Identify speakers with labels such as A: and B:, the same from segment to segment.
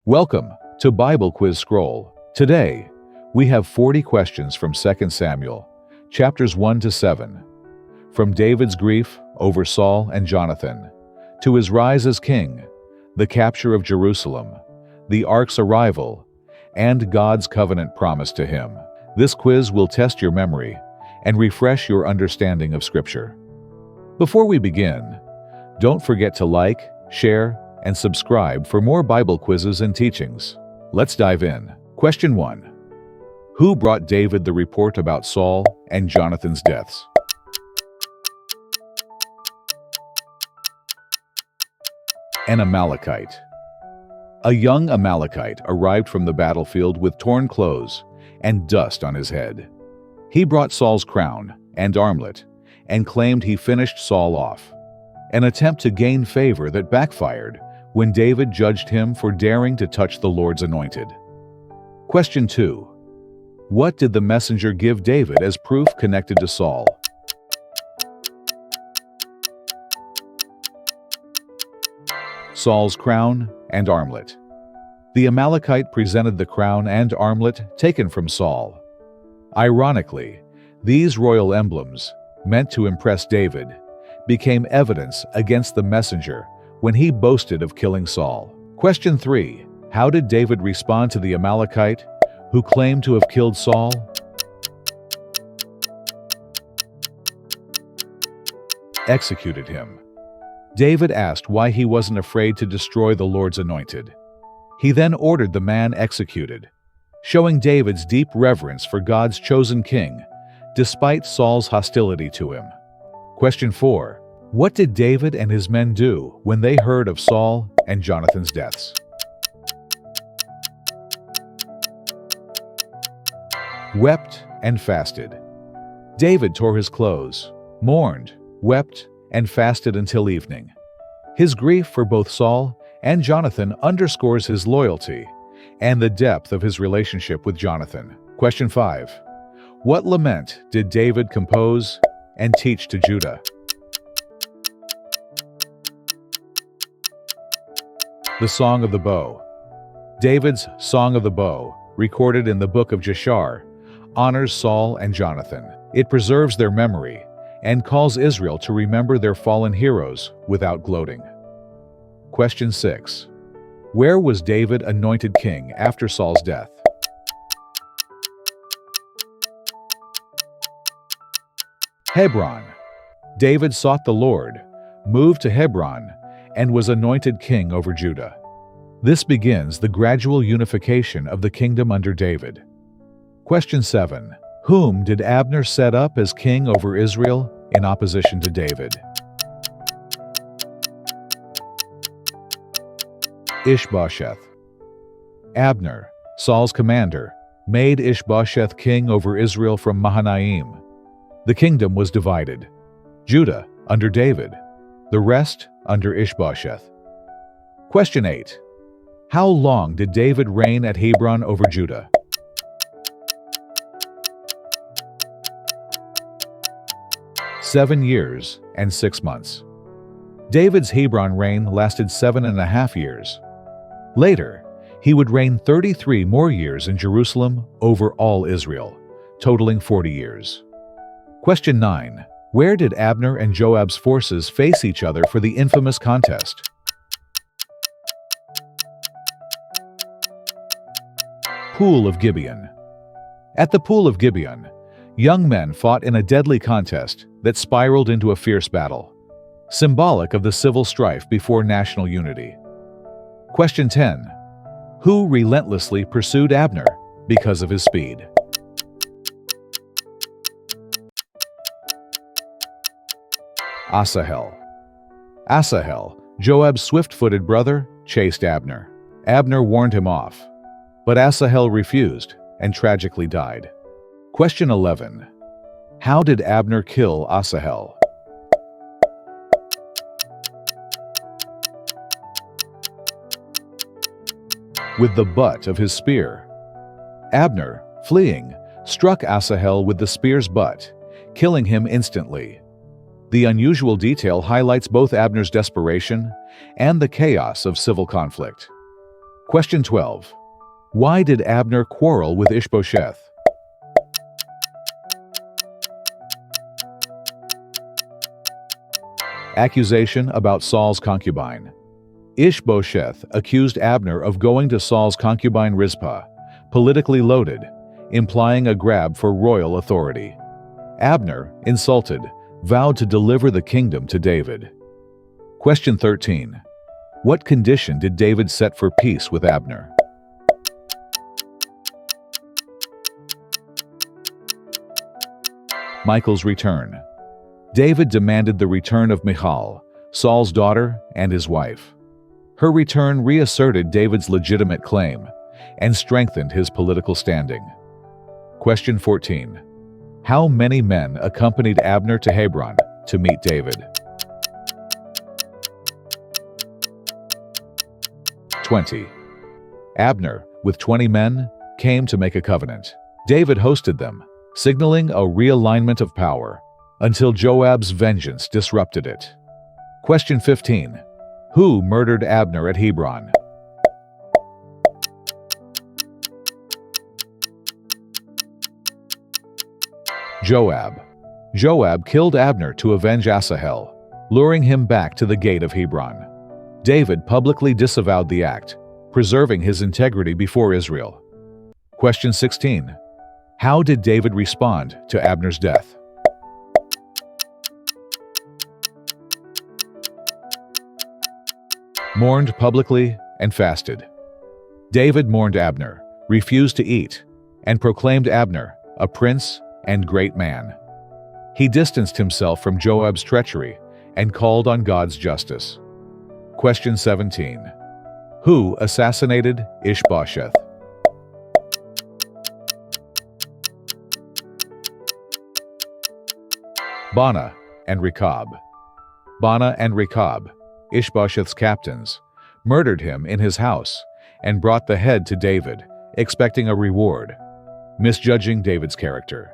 A: Welcome to Bible Quiz Scroll. Today, we have 40 questions from 2 Samuel, chapters 1 to 7. From David's grief over Saul and Jonathan, to his rise as king, the capture of Jerusalem, the ark's arrival, and God's covenant promise to him. This quiz will test your memory and refresh your understanding of Scripture. Before we begin, don't forget to like, share, and subscribe for more Bible quizzes and teachings. Let's dive in. Question 1. Who brought David the report about Saul and Jonathan's deaths? An Amalekite. A young Amalekite arrived from the battlefield with torn clothes and dust on his head. He brought Saul's crown and armlet and claimed he finished Saul off, an attempt to gain favor that backfired when David judged him for daring to touch the Lord's anointed. Question 2. What did the messenger give David as proof connected to Saul? Saul's crown and armlet. The Amalekite presented the crown and armlet taken from Saul. Ironically, these royal emblems, meant to impress David, became evidence against the messenger when he boasted of killing Saul. Question 3. How did David respond to the Amalekite who claimed to have killed Saul? Executed him. David asked why he wasn't afraid to destroy the Lord's anointed. He then ordered the man executed, showing David's deep reverence for God's chosen king, despite Saul's hostility to him. Question 4. What did David and his men do when they heard of Saul and Jonathan's deaths? Wept and fasted. David tore his clothes, mourned, wept, and fasted until evening. His grief for both Saul and Jonathan underscores his loyalty and the depth of his relationship with Jonathan. Question 5. What lament did David compose and teach to Judah? The Song of the Bow. David's Song of the Bow, recorded in the book of Jashar, honors Saul and Jonathan. It preserves their memory and calls Israel to remember their fallen heroes without gloating. Question 6. Where was David anointed king after Saul's death? Hebron. David sought the Lord, moved to Hebron, and was anointed king over Judah. This begins the gradual unification of the kingdom under David. Question 7. Whom did Abner set up as king over Israel in opposition to David? Ishbosheth. Abner, Saul's commander, made Ishbosheth king over Israel from Mahanaim. The kingdom was divided. Judah under David, the rest under Ishbosheth. Question 8. How long did David reign at Hebron over Judah? "7 years and 6 months. David's Hebron reign lasted 7.5 years. Later, he would reign 33 more years in Jerusalem over all Israel, totaling 40 years. Question 9. Where did Abner and Joab's forces face each other for the infamous contest? Pool of Gibeon. At the Pool of Gibeon, young men fought in a deadly contest that spiraled into a fierce battle, symbolic of the civil strife before national unity. Question 10. Who relentlessly pursued Abner because of his speed? Asahel. Asahel, Joab's swift-footed brother, chased Abner. Abner warned him off, but Asahel refused and tragically died. Question 11. How did Abner kill Asahel? With the butt of his spear. Abner, fleeing, struck Asahel with the spear's butt, killing him instantly. The unusual detail highlights both Abner's desperation and the chaos of civil conflict. Question 12. Why did Abner quarrel with Ishbosheth? Accusation about Saul's concubine. Ishbosheth accused Abner of going to Saul's concubine Rizpah, politically loaded, implying a grab for royal authority. Abner, insulted, vowed to deliver the kingdom to David. Question 13. What condition did David set for peace with Abner? Michal's return. David demanded the return of Michal, Saul's daughter and his wife. Her return reasserted David's legitimate claim and strengthened his political standing. Question 14. How many men accompanied Abner to Hebron to meet David? 20. Abner, with 20 men, came to make a covenant. David hosted them, signaling a realignment of power, until Joab's vengeance disrupted it. Question 15. Who murdered Abner at Hebron? Joab. Joab killed Abner to avenge Asahel, luring him back to the gate of Hebron. David publicly disavowed the act, preserving his integrity before Israel. Question 16. How did David respond to Abner's death? Mourned publicly and fasted. David mourned Abner, refused to eat, and proclaimed Abner a prince and great man. He distanced himself from Joab's treachery and called on God's justice. Question 17. Who assassinated Ishbosheth? Baanah and Rechab. Baanah and Rechab, Ishbosheth's captains, murdered him in his house and brought the head to David, expecting a reward, misjudging David's character.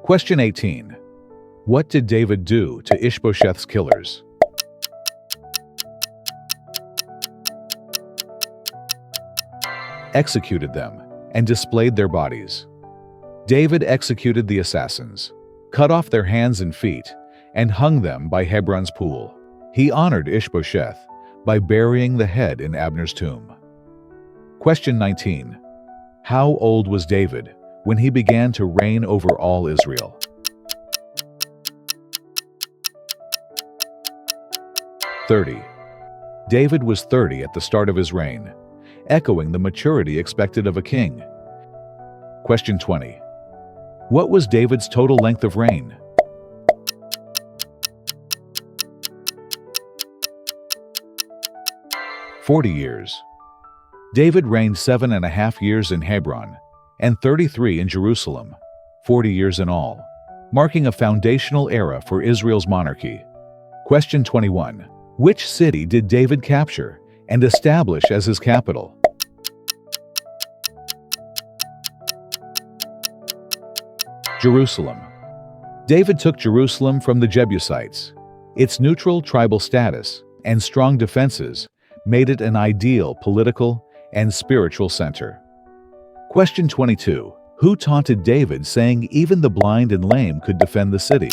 A: Question 18. What did David do to Ishbosheth's killers? Executed them and displayed their bodies. David executed the assassins, cut off their hands and feet, and hung them by Hebron's pool. He honored Ishbosheth by burying the head in Abner's tomb. Question 19. How old was David when he began to reign over all Israel? David was 30 at the start of his reign, echoing the maturity expected of a king. Question 20. What was David's total length of reign? 40 years. David reigned 7.5 years in Hebron and 33 in Jerusalem, 40 years in all, marking a foundational era for Israel's monarchy. Question 21. Which city did David capture and establish as his capital? Jerusalem. David took Jerusalem from the Jebusites. Its neutral tribal status and strong defenses made it an ideal political and spiritual center. Question 22. Who taunted David, saying even the blind and lame could defend the city?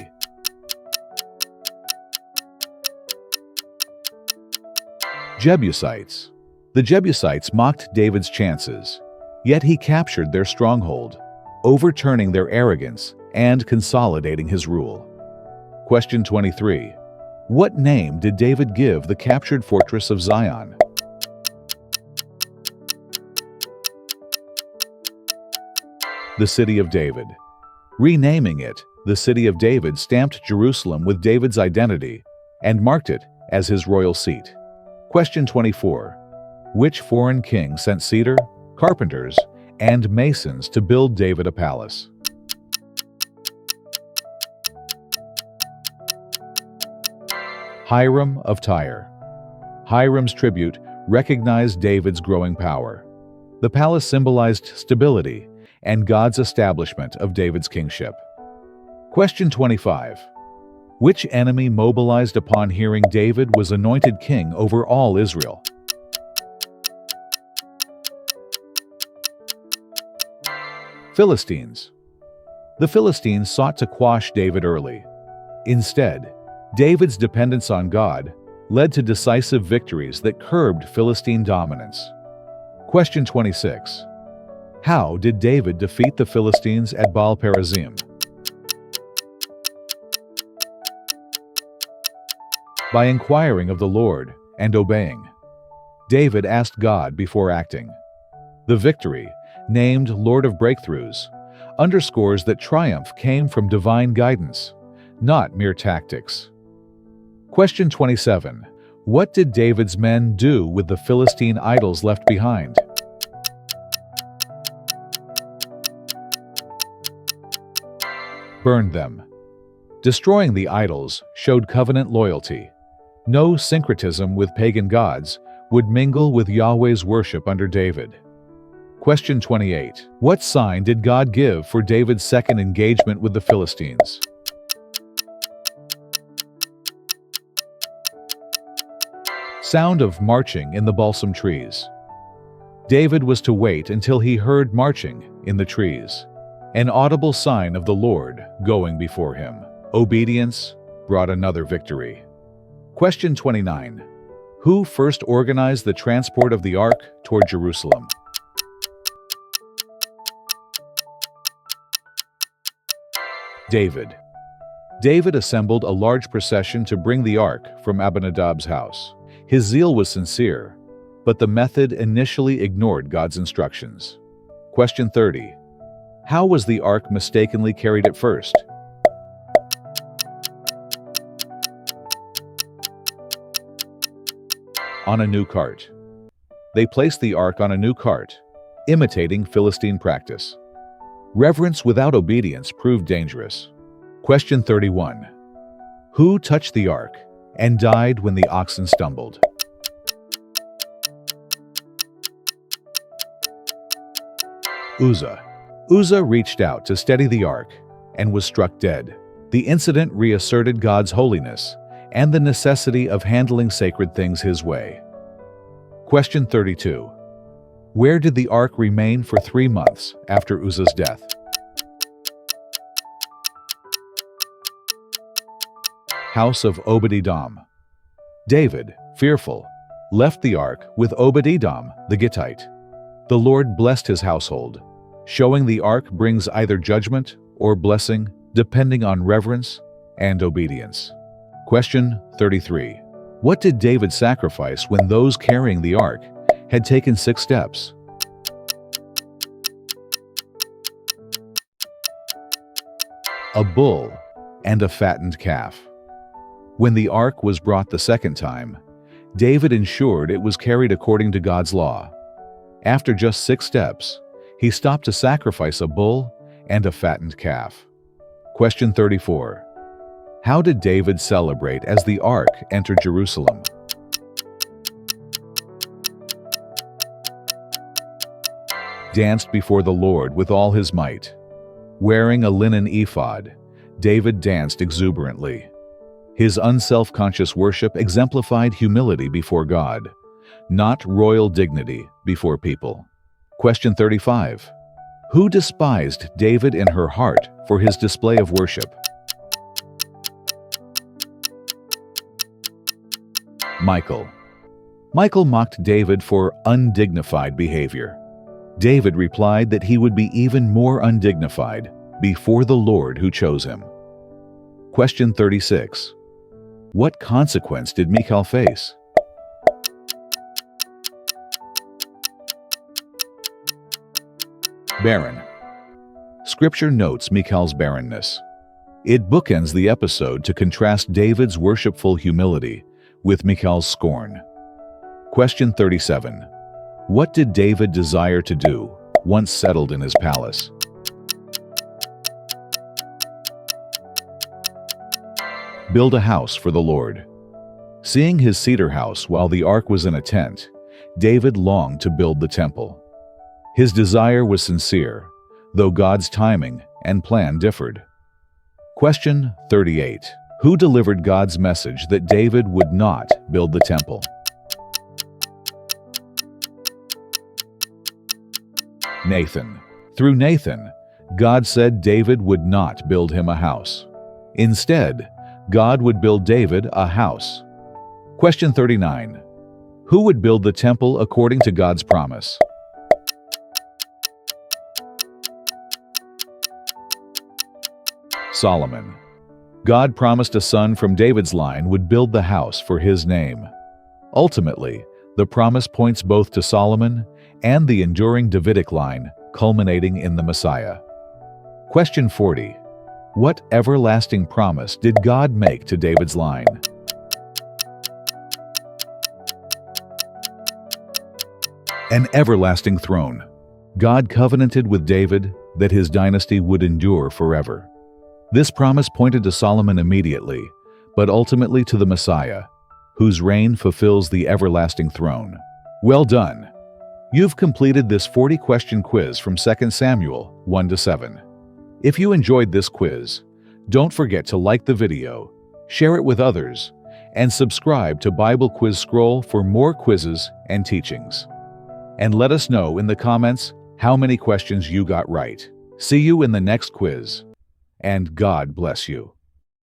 A: Jebusites. The Jebusites mocked David's chances, yet he captured their stronghold, overturning their arrogance and consolidating his rule. Question 23. What name did David give the captured fortress of Zion? The City of David. Renaming it the City of David stamped Jerusalem with David's identity and marked it as his royal seat. Question 24. Which foreign king sent cedar, carpenters, and masons to build David a palace? Hiram of Tyre. Hiram's tribute recognized David's growing power. The palace symbolized stability and God's establishment of David's kingship. Question 25. Which enemy mobilized upon hearing David was anointed king over all Israel? Philistines. The Philistines sought to quash David early. Instead, David's dependence on God led to decisive victories that curbed Philistine dominance. Question 26. How did David defeat the Philistines at Baal-perazim? By inquiring of the Lord and obeying. David asked God before acting. The victory, named Lord of Breakthroughs, underscores that triumph came from divine guidance, not mere tactics. Question 27. What did David's men do with the Philistine idols left behind? Burned them. Destroying the idols showed covenant loyalty. No syncretism with pagan gods would mingle with Yahweh's worship under David. Question 28. What sign did God give for David's second engagement with the Philistines? Sound of marching in the balsam trees. David was to wait until he heard marching in the trees, an audible sign of the Lord going before him. Obedience brought another victory. Question 29. Who first organized the transport of the ark toward Jerusalem? David. David assembled a large procession to bring the ark from Abinadab's house. His zeal was sincere, but the method initially ignored God's instructions. Question 30. How was the ark mistakenly carried at first? On a new cart. They placed the ark on a new cart, imitating Philistine practice. Reverence without obedience proved dangerous. Question 31. Who touched the ark and died when the oxen stumbled? Uzzah. Uzzah reached out to steady the ark and was struck dead. The incident reasserted God's holiness and the necessity of handling sacred things his way. Question 32. Where did the ark remain for 3 months after Uzzah's death? House of Obed-Edom. David, fearful, left the ark with Obed-Edom the Gittite. The Lord blessed his household, showing the ark brings either judgment or blessing depending on reverence and obedience. Question 33. What did David sacrifice when those carrying the ark had taken 6 steps? A bull and a fattened calf. When the ark was brought the second time, David ensured it was carried according to God's law. After just 6 steps, he stopped to sacrifice a bull and a fattened calf. Question 34. How did David celebrate as the ark entered Jerusalem? Danced before the Lord with all his might. Wearing a linen ephod, David danced exuberantly. His unself-conscious worship exemplified humility before God, not royal dignity before people. Question 35. Who despised David in her heart for his display of worship? Michal. Michal mocked David for undignified behavior. David replied that he would be even more undignified before the Lord who chose him. Question 36. What consequence did Michal face? Barren. Scripture notes Michal's barrenness. It bookends the episode to contrast David's worshipful humility with Michal's scorn. Question 37. What did David desire to do once settled in his palace? Build a house for the Lord. Seeing his cedar house while the ark was in a tent, David longed to build the temple. His desire was sincere, though God's timing and plan differed. Question 38. Who delivered God's message that David would not build the temple? Nathan. Through Nathan, God said David would not build him a house. Instead, God would build David a house. Question 39. Who would build the temple according to God's promise? Solomon. God promised a son from David's line would build the house for his name. Ultimately, the promise points both to Solomon and the enduring Davidic line, culminating in the Messiah. Question 40. What everlasting promise did God make to David's line? An everlasting throne. God covenanted with David that his dynasty would endure forever. This promise pointed to Solomon immediately, but ultimately to the Messiah, whose reign fulfills the everlasting throne. Well done! You've completed this 40-question quiz from 2 Samuel 1-7. If you enjoyed this quiz, don't forget to like the video, share it with others, and subscribe to Bible Quiz Scroll for more quizzes and teachings. And let us know in the comments how many questions you got right. See you in the next quiz. And God bless you.